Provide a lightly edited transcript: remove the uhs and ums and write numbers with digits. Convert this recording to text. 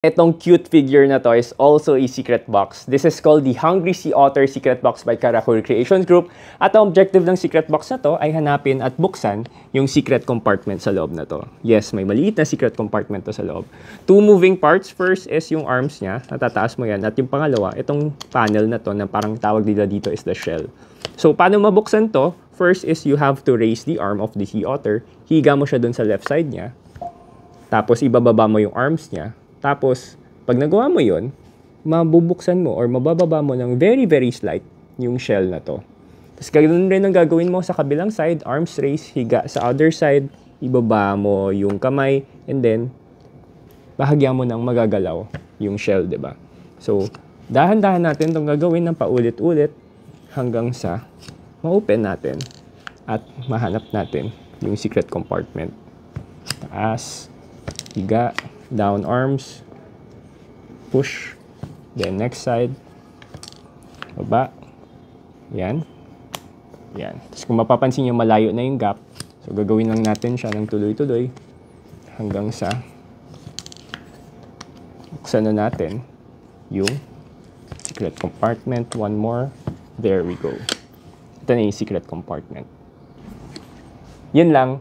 Itong cute figure na to is also a secret box. This is called the Hungry Sea Otter Secret Box by Karakuri Creations Group. At ang objective ng secret box na to ay hanapin at buksan yung secret compartment sa loob na to. Yes, may maliit na secret compartment to sa loob. 2 moving parts. First is yung arms niya. Natataas mo yan. At yung pangalawa, itong panel na to na parang tawag nila dito is the shell. So, paano mabuksan to? First is you have to raise the arm of the sea otter. Higa mo siya dun sa left side niya. Tapos, ibababa mo yung arms niya. Tapos, pag nagawa mo yon, mabubuksan mo or mabababa mo ng very, very slight yung shell na to. Tapos, ganoon rin ang gagawin mo sa kabilang side, arms raise, higa sa other side, ibaba mo yung kamay, and then, bahagyan mo ng magagalaw yung shell, di ba? So, dahan-dahan natin itong gagawin ng paulit-ulit hanggang sa ma-open natin at mahanap natin yung secret compartment. Taas, higa, down arms, push, then next side, baba, yan, yan. Tapos kung mapapansin nyo, malayo na yung gap, so gagawin lang natin siya ng tuloy-tuloy hanggang sa buksan na natin yung secret compartment. One more, there we go. Ito na yung secret compartment. Yun lang.